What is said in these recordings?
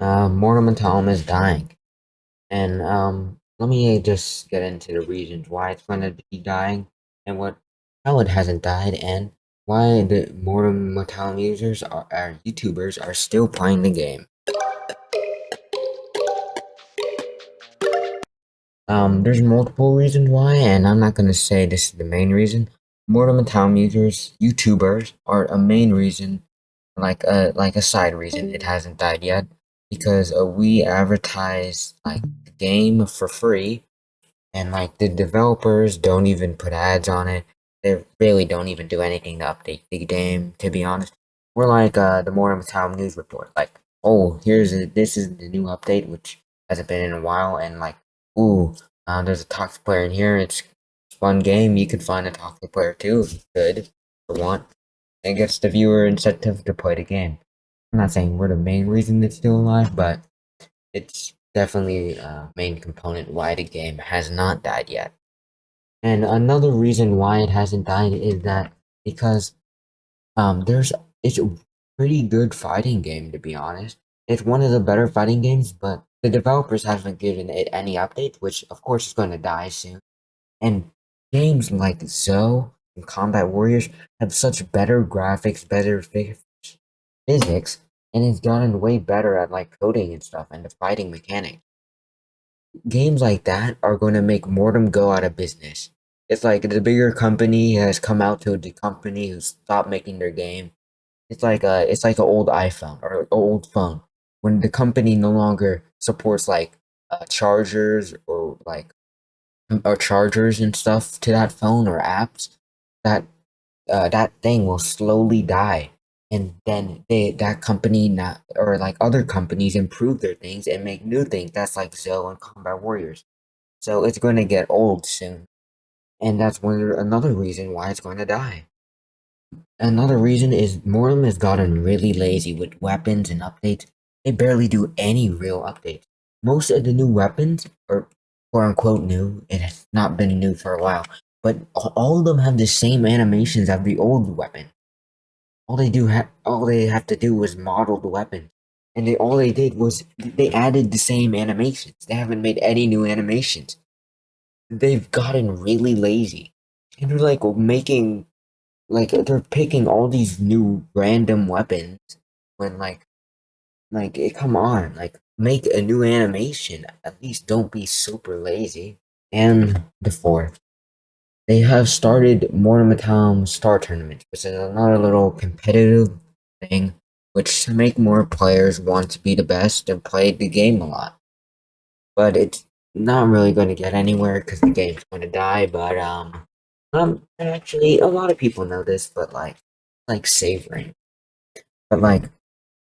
Mortem Metallum is dying. And let me just get into the reasons why it's going to be dying and how it hasn't died and why the Mortem Metallum users are YouTubers are still playing the game. There's multiple reasons why, and I'm not gonna say this is the main reason. Mortem Metallum users, YouTubers, are a main reason, like a side reason it hasn't died yet, because we advertise like the game for free. And like the developers don't even put ads on it. They really don't even do anything to update the game, to be honest. We're like the Mortem Town News Report. Like, oh, this is the new update, which hasn't been in a while, and like, ooh, there's a toxic player in here. It's a fun game. You could find a toxic player too if you could, or want. It gets the viewer incentive to play the game. I'm not saying we're the main reason it's still alive, but it's definitely a main component why the game has not died yet. And another reason why it hasn't died is that because there's it's a pretty good fighting game, to be honest. It's one of the better fighting games, but the developers haven't given it any updates, which of course is going to die soon. And games like Zoe and Combat Warriors have such better graphics, better physics, and it's gotten way better at like coding and stuff and the fighting mechanics. Games like that are going to make Mortem go out of business. It's like the bigger company has come out to the company who stopped making their game. It's like an old iPhone or an old phone. When the company no longer supports like chargers or chargers and stuff to that phone or apps, that that thing will slowly die. And then that company not or like other companies improve their things and make new things. That's like Zoe and Combat Warriors. So it's going to get old soon. And that's another reason why it's going to die. Another reason is Mortem has gotten really lazy with weapons and updates. They barely do any real updates. Most of the new weapons are quote unquote new. It has not been new for a while. But all of them have the same animations as the old weapon. All they have to do was model the weapon. And all they did was they added the same animations. They haven't made any new animations. They've gotten really lazy. And they're like making like they're picking all these new random weapons when come on, like make a new animation. At least don't be super lazy. And the fourth, they have started Mortem Metallum Star Tournament, which is another little competitive thing which to make more players want to be the best and play the game a lot. But it's not really going to get anywhere because the game's going to die. But actually, a lot of people know this, but like savoring. But like,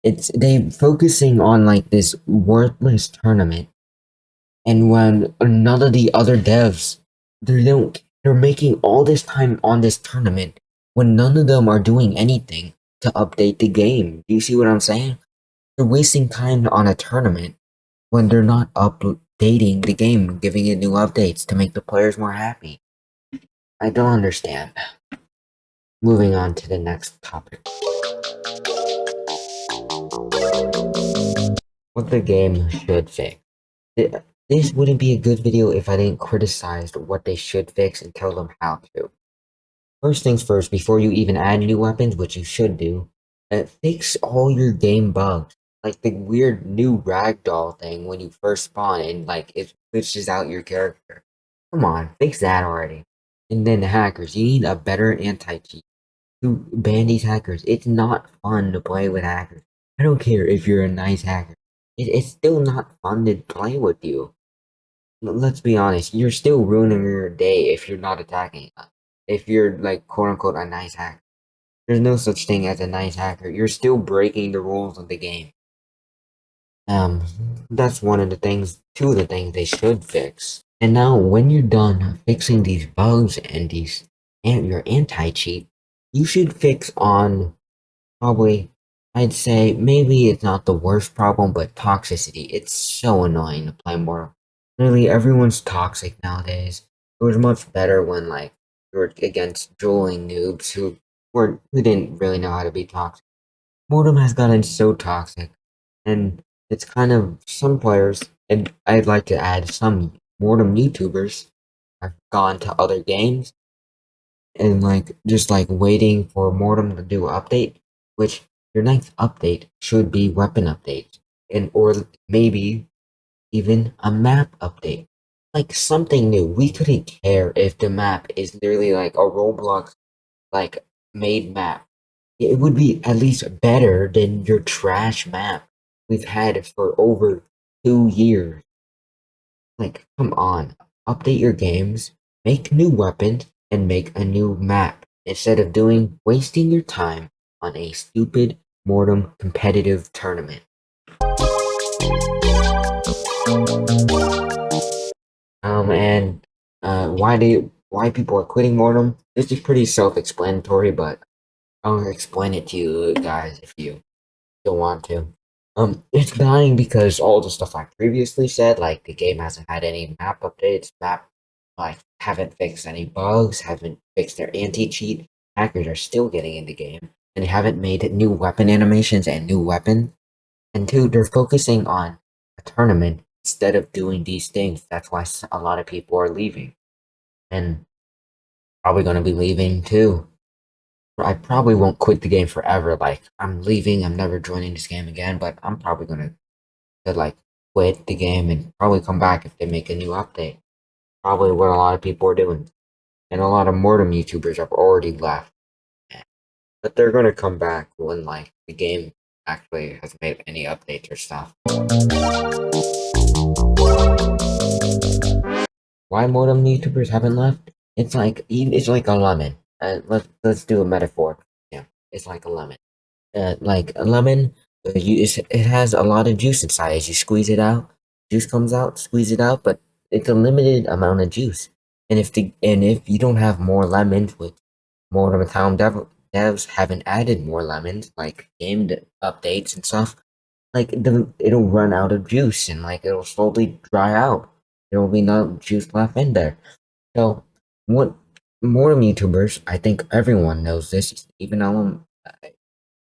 it's they focusing on like this worthless tournament, and when none of the other devs, they're making all this time on this tournament when none of them are doing anything to update the game. Do you see what I'm saying? They're wasting time on a tournament when they're not updating the game, giving it new updates to make the players more happy. I don't understand. Moving on to the next topic. What the game should fix. This wouldn't be a good video if I didn't criticize what they should fix and tell them how to. First things first, before you even add new weapons, which you should do, fix all your game bugs. Like the weird new ragdoll thing when you first spawn and like it glitches out your character. Come on, fix that already. And then the hackers, you need a better anti-cheat to ban these hackers. It's not fun to play with hackers. I don't care if you're a nice hacker. It's still not fun to play with you. Let's be honest, you're still ruining your day if you're not attacking. If you're like quote unquote a nice hacker. There's no such thing as a nice hacker. You're still breaking the rules of the game. Um, that's one of the things, two of the things they should fix. And now, when you're done fixing these bugs and your anti-cheat, you should fix on probably, I'd say maybe it's not the worst problem, but toxicity. It's so annoying to play more. Really, everyone's toxic nowadays. It was much better when like you were against dueling noobs who didn't really know how to be toxic. Mortem has gotten so toxic, and it's kind of some players, and I'd like to add some Mortem YouTubers have gone to other games and like just like waiting for Mortem to do an update, which your next update should be weapon updates, and or maybe even a map update. Like something new. We couldn't care if the map is literally like a Roblox like made map. It would be at least better than your trash map we've had for over 2 years. Like, come on, update your games, make new weapons, and make a new map instead of wasting your time on a stupid Mortem competitive tournament. And why people are quitting Mortem? This is pretty self-explanatory, but I'll explain it to you guys if you don't want to. It's dying because all the stuff I previously said, like the game hasn't had any map updates, like haven't fixed any bugs, haven't fixed their anti-cheat, hackers are still getting in the game, and they haven't made new weapon animations and new weapon. And two, they're focusing on a tournament instead of doing these things. That's why a lot of people are leaving, and probably gonna be leaving too. I probably won't quit the game forever. Like I'm leaving, I'm never joining this game again. But I'm probably gonna like quit the game and probably come back if they make a new update. Probably what a lot of people are doing, and a lot of Mortem YouTubers have already left. But they're gonna come back when like the game actually has made any updates or stuff. Why Mortem YouTubers haven't left? It's like a lemon. Let's do a metaphor. Yeah, it's like a lemon. Like a lemon, it has a lot of juice inside. As you squeeze it out, juice comes out. Squeeze it out, but it's a limited amount of juice. And if you don't have more lemons, with more of the town devs haven't added more lemons, like updates and stuff, like it'll run out of juice and like it'll slowly dry out. There will be no juice left in there. So what Mortem YouTubers, I think everyone knows this, even all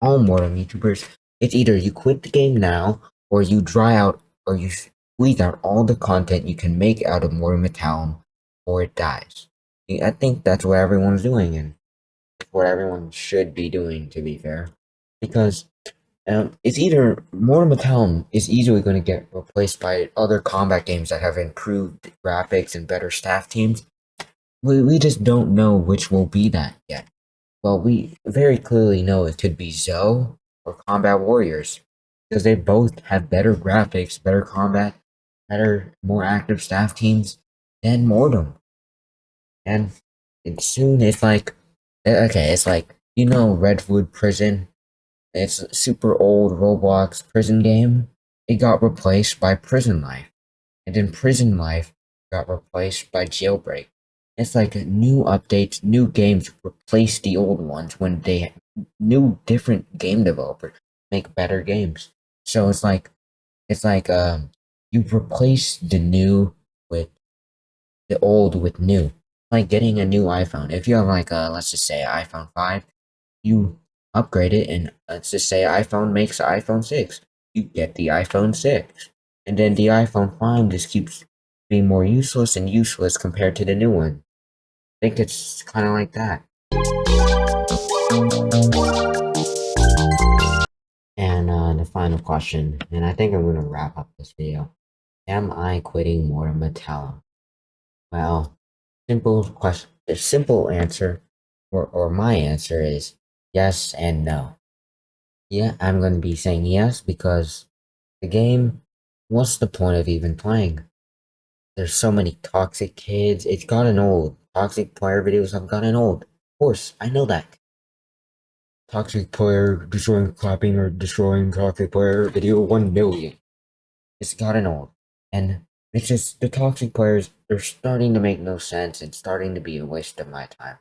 Mortem YouTubers, it's either you quit the game now, or you dry out, or you squeeze out all the content you can make out of Mortem Metallum, or it dies. I think that's what everyone's doing, and what everyone should be doing, to be fair. Because it's either Mortem Metallum is easily going to get replaced by other combat games that have improved graphics and better staff teams. We just don't know which will be that yet. Well, we very clearly know it could be Zoe or Combat Warriors, because they both have better graphics, better combat, better, more active staff teams than Mortem. And it's like, okay, it's like, Redwood Prison. It's a super old Roblox prison game. It got replaced by Prison Life, and then Prison Life got replaced by Jailbreak. It's like new updates, new games replace the old ones when they new different game developers make better games. So it's like you replace the new with the old with new. Like getting a new iPhone. If you have like let's just say iPhone 5, you upgrade it, and let's just say iPhone makes iPhone 6. You get the iPhone 6. And then the iPhone 5 just keeps being more useless and useless compared to the new one. I think it's kind of like that. And the final question, and I think I'm going to wrap up this video. Am I quitting Mortem Metallum? Well, simple question. The simple answer, or my answer is yes and no. Yeah, I'm going to be saying yes because the game, what's the point of even playing? There's so many toxic kids. It's gotten old. Toxic player videos have gotten old. Of course, I know that. Toxic player destroying clapping or destroying toxic player video 1 million. It's gotten old. And it's just the toxic players, they're starting to make no sense and starting to be a waste of my time.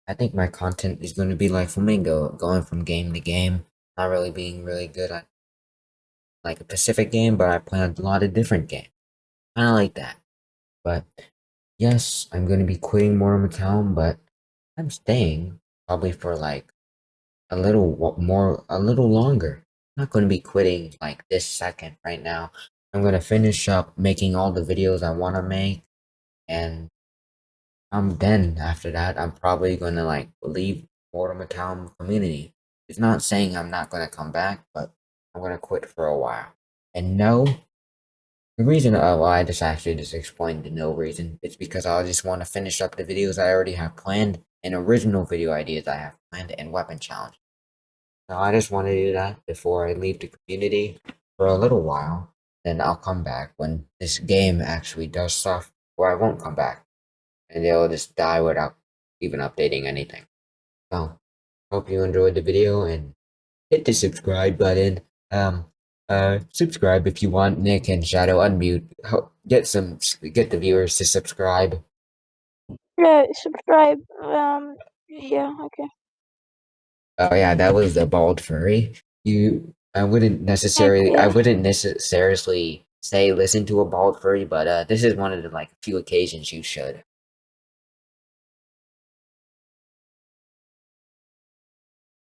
I think my content is going to be like Flamingo, going from game to game, not really being really good at like a specific game, but I play a lot of different games. Kind of like that. But yes, I'm going to be quitting Mortal Town, but I'm staying probably for like a little more, a little longer. not going to be quitting like this second right now. I'm going to finish up making all the videos I want to make, and then after that, I'm probably going to like leave Mortem Metallum community. It's not saying I'm not going to come back, but I'm going to quit for a while. And no, the reason why I just explained the no reason, it's because I just want to finish up the videos I already have planned, and original video ideas I have planned, and weapon challenge. So I just want to do that before I leave the community for a little while. Then I'll come back when this game actually does stuff, or I won't come back, and they'll just die without even updating anything. So, hope you enjoyed the video, and hit the subscribe button. Subscribe if you want. Nick and Shadow unmute. Get the viewers to subscribe. Yeah, subscribe. Yeah, okay. Oh yeah, that was the bald furry. I wouldn't necessarily say listen to a bald furry, but this is one of the like few occasions you should.